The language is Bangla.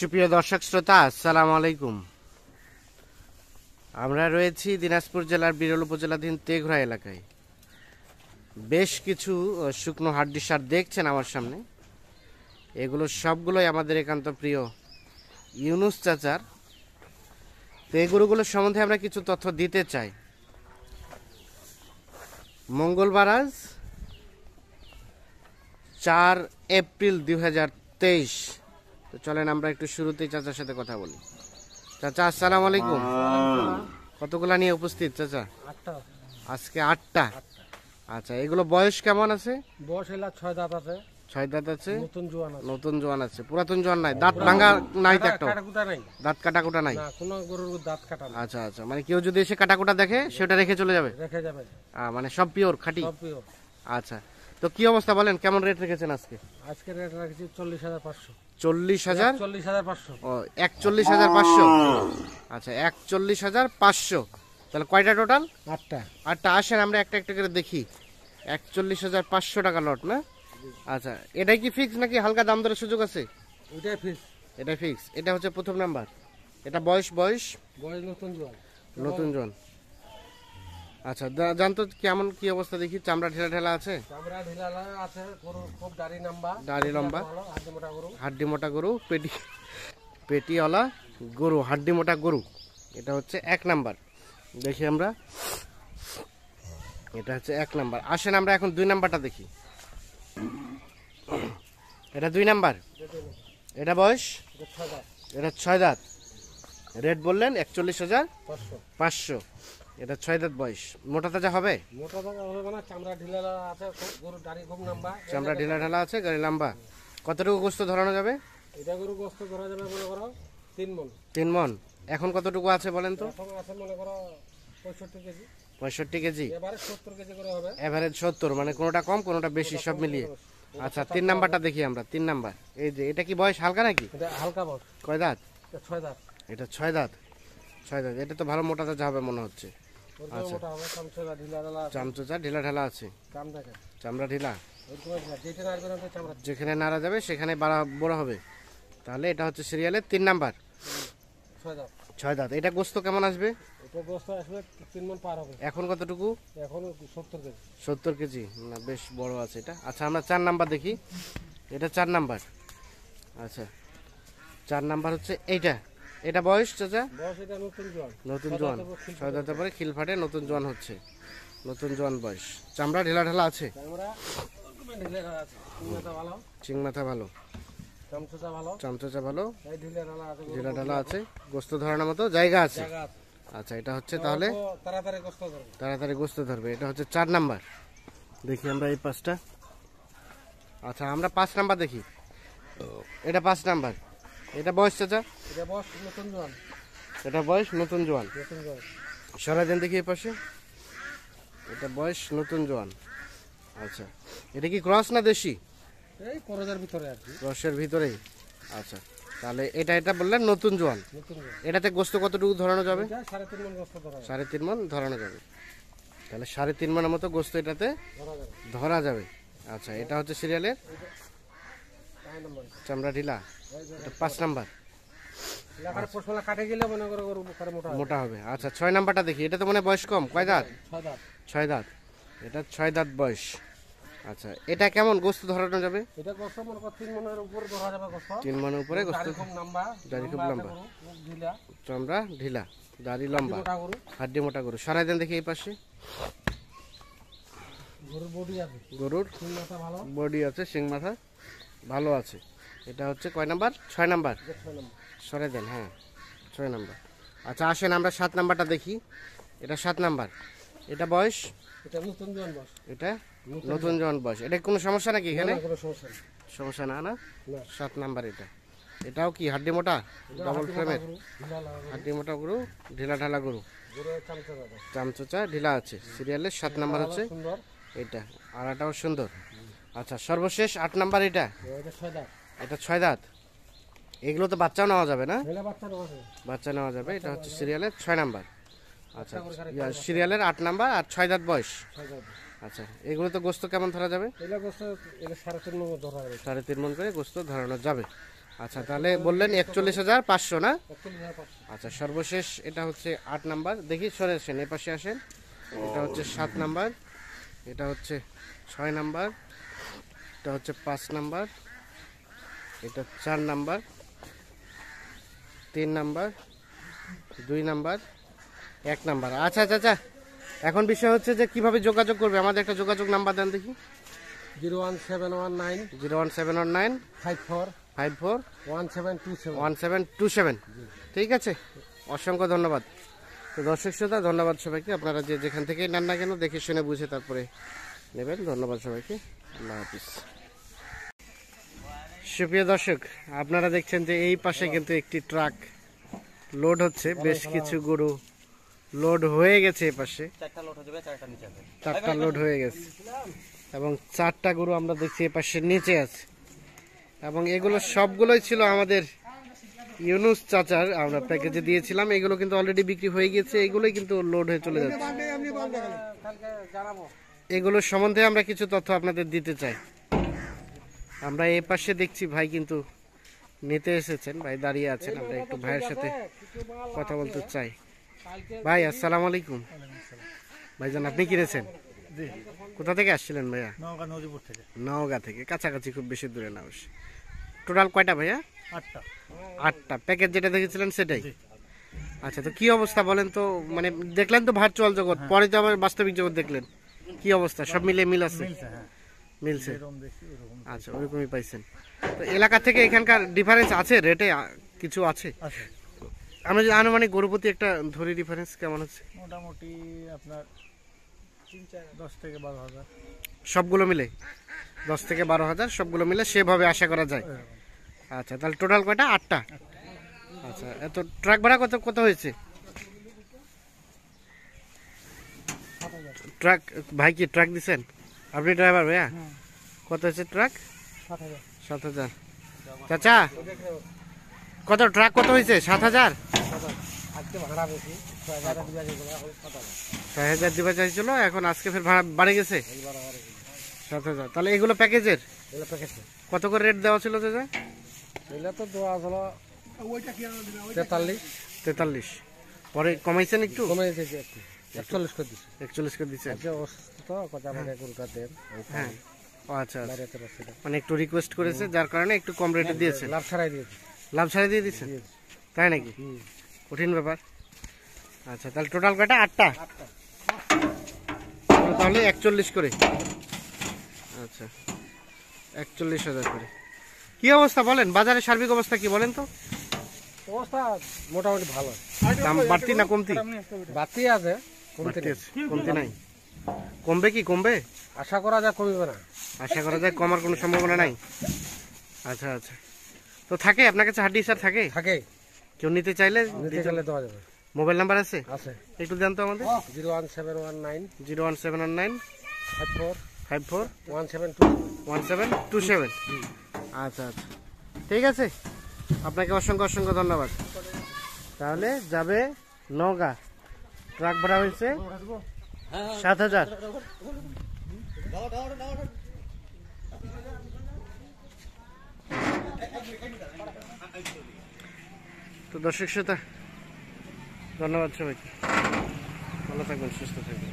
সুপ্রিয় দর্শক শ্রোতা, আসসালামু আলাইকুম। আমরা রয়েছি দিনাজপুর জেলার বিরল উপজেলাধীন তেঘরা এলাকায়। বেশ কিছু শুকনো হাড্ডি সার দেখছেন আমার সামনে। এগুলো সবগুলোই আমাদের একান্ত প্রিয় ইউনুস চাচার। তো এই গরুগুলোর সম্বন্ধে আমরা কিছু তথ্য দিতে চাই। মঙ্গলবার আজ 4 এপ্রিল 2023। তো চলেন আমরা একটু শুরুতেই চাচার সাথে কথা বলি। চাচা আসসালামু আলাইকুম। কতগুলা নিয়ে উপস্থিত চাচা? আজকে 8টা। আচ্ছা, এগুলো বয়স কেমন আছে? বয়স হলো 6 দাঁত আছে। 6 দাঁত আছে, নতুন জোয়ান আছে। পুরাতন জোয়ান নাই, দাঁত ভাঙা নাই তো একটা? কাটাকুটা নাই, দাঁত কাটাকুটা নাই। না কোনো গরুর দাঁত কাটা নাই। আচ্ছা আচ্ছা, মানে কেউ যদি এসে কাটাকুটা দেখে সেটা রেখে চলে যাবে? রেখে যাবে, মানে সব পিওর খাঁটি? সব পিওর। আচ্ছা, তো কি অবস্থা বলেন, কেমন রেট রেখেছেন আজকে? আজকে রেট রাখছি 40,500। 40,000? 41,500। ও 41,500। আচ্ছা, 41,500। তাহলে কয়টা টোটাল? 8টা। 8টা। আসেন আমরা একটা একটা করে দেখি। 41,500 টাকা লট না? আচ্ছা, এটাই কি ফিক্স নাকি হালকা দাম দরের সুযোগ আছে? ওইটাই ফিক্স। এটা ফিক্স। এটা হচ্ছে প্রথম নাম্বার। এটা বয়স বয়স বয়স নতুন জোয়ান। নতুন জন। আচ্ছা, জানতো কেমন কি অবস্থা দেখি। চামড়া ঢেলা ঢেলা আছে? চামড়া ঢিলা আছে, গরু খুব দাড়ি লম্বা। দাড়ি লম্বা, হাড্ডি মোটা গরু। হাড্ডি মোটা গরু, পেটিওয়ালা গরু, হাড্ডি মোটা গরু। এটা হচ্ছে 1 নাম্বার। দেখি আমরা, এটা হচ্ছে 1 নাম্বার। আসেন আমরা এখন 2 নাম্বারটা দেখি। এটা 2 নাম্বার। এটা বয়স? এটা 6 দাঁত। রেট বললেন 41,500। এটা 6 দাঁত বয়স। মোটা তাজা হবে? মোটা দানা হবে না, চামড়া ঢিলা আছে, গরু দাড়ি খুব লম্বা। চামড়া ঢিলা ঢালা আছে, গাড়ি লম্বা। কতটুকু গোস্ত ধরানো যাবে? এটা গরু গোস্ত ধরা যাবে মনে করো 3 মণ। 3 মণ। এখন কতটুকু আছে বলেন তো? এখন আছে মনে করো 65 কেজি। 65 কেজি। এবারে 70 কেজি করে হবে। এভারেজ 70, মানে কোনোটা কম কোনোটা বেশি, সব মিলিয়ে। আচ্ছা, 3 নাম্বারটা দেখি আমরা। 3 নাম্বার। এই যে, এটা কি বয়স হালকা নাকি? এটা হালকা বয়স। কয় দাঁত? এটা 6 দাঁত। এটা 6 দাঁত। 6 দাঁত। এটা তো ভালো মোটা তাজা হবে মনে হচ্ছে। আচ্ছা, মোটা হবে, চামচা ঢিলা ঢালা আছে। চামচা ঢিলা ঢালা আছে। কাম দেখে চামড়া ঢিলা। এরকম যেটা নাড়বে না চামড়া, যেখানে নাড়া যাবে সেখানে বড় হবে। তাহলে এটা হচ্ছে সিরিয়ালের 3 নাম্বার। 6 দাঁত। 6 দাঁত। এটা গোস্ত কেমন আসবে? এটা গোস্ত আসবে 3 মণ পার হবে। এখন কতটুকু? এখন 70 কেজি। 70 কেজি না, বেশ বড় আছে এটা। আচ্ছা, আমরা 4 নাম্বার দেখি। এটা 4 নাম্বার। আচ্ছা, 4 নাম্বার হচ্ছে এইটা। এটা বয়স চাচা? বয়স এটা নতুন জোয়ান। নতুন জোয়ান। 6 দাঁতের পরে খিল ফাটে, নতুন জোয়ান হচ্ছে। নতুন জোয়ান বয়স। চামড়া ঢিলা ঢালা আছে? চামড়া ঢিলা ঢালা আছে। চিংমাথা ভালো। চিং মাথা ভালো। চামচা ভালো। চামচা ভালো। এই ঢিলা ঢালা আছে। ঢিলা ঢালা আছে। গোস্ত ধরানোর মতো জায়গা আছে। জায়গা আছে। আচ্ছা, এটা হচ্ছে তাহলে তাড়াতাড়ি গোস্ত ধরবে। তাড়াতাড়ি গোস্ত ধরবে। এটা হচ্ছে 4 নাম্বার। দেখি আমরা এই 5টা। আচ্ছা, আমরা 5 নাম্বার দেখি। এটা 5 নাম্বার। এটা বয়স চাচা? এটা বয়স নতুন জোয়ান। এটা বয়স নতুন জোয়ান। নতুন জোয়ান। সরাই দেন দেখি এই পাশে। এটা বয়স নতুন জোয়ান। আচ্ছা, এটা কি ক্রস না দেশি? এই করজার ভিতরে আর কি। ক্রসের ভিতরেই। আচ্ছা, তাহলে এটা বললেন নতুন জোয়ান। নতুন জোয়ান। এটাতে গোস্ত কতটুকু ধরানো যাবে? এটা 3.5 মণ গোস্ত ধরা যাবে। 3.5 মণ ধরানো যাবে। তাহলে 3.5 মণের মতো গোস্ত এটাতে ধরা যাবে। ধরা যাবে। আচ্ছা, এটা হচ্ছে সিরিয়ালের 4 নম্বর। চামড়া ঢিলা। এটা 5 নাম্বার। লাখার পশলা কাটে গেলে মনে করো গরু করে মোটা হবে। মোটা হবে। আচ্ছা, 6 নাম্বারটা দেখি। এটা তো মনে হয় বয়স কম। কয় দাঁত? 6 দাঁত। 6 দাঁত। এটা 6 দাঁত বয়স। আচ্ছা, এটা কেমন গোস্ত ধরানো যাবে? এটা গোস্ত মনে করো 3 মণের উপর ধরা যাবে গোস্ত। 3 মণের উপরে গোস্ত। দাড়ি খুব লম্বা। দাড়ি খুব লম্বা। মুখ ঢিলা। চামড়া ঢিলা, দাড়ি লম্বা, মোটা গরু। হাড্ডি মোটা গরু। সরাই দেন দেখি এই পাশে। গরুর বডি আছে। গরুর তিন মাথা ভালো। বডি আছে, সিং মাথা ভালো আছে। এটা হচ্ছে কয় নাম্বার? 6 নাম্বার। 6 নম্বর। সরাই দেন, হ্যাঁ 6 নাম্বার। আচ্ছা, আসেন আমরা 7 নাম্বারটা দেখি। এটা 7 নাম্বার। এটা বয়স? এটা নতুন জোয়ান বয়স। এটা নতুন জোয়ান বয়স। এটা কোনো সমস্যা নাকি এখানে? কোনো সমস্যা নেই। সমস্যা না, না? না। 7 নাম্বার। এটাও কি হাড্ডি মোটা? ডবল ফ্রেমের ঢিলা লাগা হাড্ডি মোটা গরু, ঢিলা ঢালা গরু। গরু চামচা দাদা। চামচোচা ঢিলা আছে। সিরিয়ালের 7 নাম্বার হচ্ছে সুন্দর। এটা। আর এটাও সুন্দর। আচ্ছা, সর্বশেষ 8 নাম্বার। এটা এটা 6 দাঁত। এটা 6 দাঁত। এগুলো তো বাচ্চাও নেওয়া যাবে না? ছেলে বাচ্চা নেওয়া আছে। বাচ্চা নেওয়া যাবে। এটা হচ্ছে সিরিয়ালের 6 নাম্বার। আচ্ছা, সিরিয়ালের 8 নাম্বার আর 6 দাঁত বয়স। 6 দাঁত। আচ্ছা, এগুলো তো গোস্ত কেমন ধরা যাবে? এটা গোস্ত এটা 3.5 মণ ধরা যাবে। 3.5 মণ করে গোস্ত ধরানো যাবে। আচ্ছা, তাহলে বললেন 41,500 না? 41,500। আচ্ছা, সর্বশেষ এটা হচ্ছে 8 নাম্বার। দেখি সরে আসেন, এ পাশে আসেন। এটা হচ্ছে 7 নাম্বার, এটা হচ্ছে 6 নাম্বার, এটা হচ্ছে 5 নাম্বার, এটা 4 নাম্বার, 3 নাম্বার, 2 নাম্বার, 1 নাম্বার। আচ্ছা আচ্ছা আচ্ছা, এখন বিষয় হচ্ছে যে কিভাবে যোগাযোগ করবে, আমাদের একটা যোগাযোগ নাম্বার দেন দেখি। 01719 01719 54 54 1727। 1727। ঠিক আছে, অসংখ্য ধন্যবাদ। তো দর্শক শ্রোতা, ধন্যবাদ সবাইকে। আপনারা যে যেখান থেকেই নেন না কেন, দেখে শুনে বুঝে তারপরে নেবেন। ধন্যবাদ সবাইকে, আল্লাহ হাফিজ। সুপ্রিয় দর্শক, আপনারা দেখছেন যে এই পাশে কিন্তু একটি ট্রাক লোড হচ্ছে, বেশ কিছু গরু লোড হয়ে গেছে। এ পাশে 4টা লোড হয়ে গেছে এবং 4টা গরু আমরা দেখছি এ পাশে নিচে আছে। এবং এগুলো সবগুলোই ছিল আমাদের ইউনুস চাচার, আমরা প্যাকেজে দিয়েছিলাম। এগুলো কিন্তু অলরেডি বিক্রি হয়ে গেছে, এগুলোই কিন্তু লোড হয়ে চলে যাচ্ছে। এগুলোর সম্বন্ধে আমরা কিছু তথ্য আপনাদের দিতে চাই। আমরা এই পাশে দেখছি ভাই কিন্তু নিতে এসেছেন, ভাই দাঁড়িয়ে আছেন। আমরা একটু ভাইয়ের সাথে কথা বলতে চাই। ভাই আসসালামু আলাইকুম। ভাইজান, আপনি কিনেছেন? কোথা থেকে আসছিলেন ভাইয়া? নওগাঁ থেকে, কাছাকাছি, খুব বেশি দূরে না। অবশ্য টোটাল কয়টা ভাইয়া? 8টা। প্যাকেজ যেটা দেখেছিলেন সেটাই? আচ্ছা, তো কি অবস্থা বলেন তো? মানে দেখলেন তো ভার্চুয়াল জগৎ, পরে তো আবার বাস্তবিক জগৎ দেখলেন, কি অবস্থা? সব মিলে মিল আছে? মিলছে। আচ্ছা, ওইরকমই পাইছেন। তো এলাকা থেকে এখানকার ডিফারেন্স আছে রেটে? কিছু আছে? আমরা যে আনুমানিক গরুপতি একটা ধরি, ডিফারেন্স কেমন আছে? মোটামুটি আপনার 10 থেকে 12,000 সবগুলো মিলে 10 থেকে 12,000 সবগুলো মিলে সেভাবে আশা করা যায়। আচ্ছা, তাহলে টোটাল কয়টা? 8টা। আচ্ছা, এত ট্রাক ভাড়া কত কত হয়েছে? ট্রাক ভাই কি ট্রাক দিছেন? আপনি ড্রাইভার ভাইয়া? কত হয়েছে ট্রাক? 7,000। চাচা, কত ট্রাক কত হয়েছে? 7,000। আজকে ভাড়া বেশি 6,000 দিবা চাইছিল, এখন আজকে ফের ভাড়া বাড়ে গেছে 7,000। তাহলে এগুলো প্যাকেজের কত করে রেট দেওয়া ছিল চাচা? এগুলো তো দেওয়া হলো 43। পরে কমাইছেন একটু? কমে গেছে একটু, 41 করে দিচ্ছে। 41 করে দিচ্ছেন? আজকে অসুস্থ তো, কথা আমাকে গরুটা দেন। হ্যাঁ, ও আচ্ছা আচ্ছা। বাইরেতে পারছি না, মানে একটু রিকোয়েস্ট করেছে, যার কারণে একটু কম রেটে দিয়েছেন। লাভ ছাড়াই দিয়েছি। লাভ ছাড়া দিয়ে দিচ্ছেন? তাই নাকি? কঠিন ব্যাপার। আচ্ছা, তাহলে টোটাল কয়টা? 8টা। তাহলে 41 করে। আচ্ছা, 41,000 করে। কি অবস্থা বলেন, বাজারের সার্বিক অবস্থা কি বলেন তো? অবস্থা মোটামুটি ভালো। দাম বাড়তি না কমতি? বাড়তি আছে, কমতি নাই। কমবে কি? কমবে? আশা করা যায় কমবে না। আশা করা যায় কমার কোনো সম্ভাবনা নাই। আচ্ছা আচ্ছা, তো থাকে আপনার কাছে হাড্ডি স্যার? থাকে। কেউ নিতে চাইলে দেওয়া যাবে। মোবাইল নাম্বার আছে? আছে। একটু দেন তো আমাদের। 01719 01719 54 54 1727। আচ্ছা আচ্ছা, ঠিক আছে। আপনাকে অসংখ্য অসংখ্য ধন্যবাদ। তাহলে যাবে নওগাঁ, ট্রাক ভাড়া হয়েছে 7,000। তো দর্শক শ্রোতা, ধন্যবাদ সবাইকে। ভালো থাকবেন, সুস্থ থাকবেন।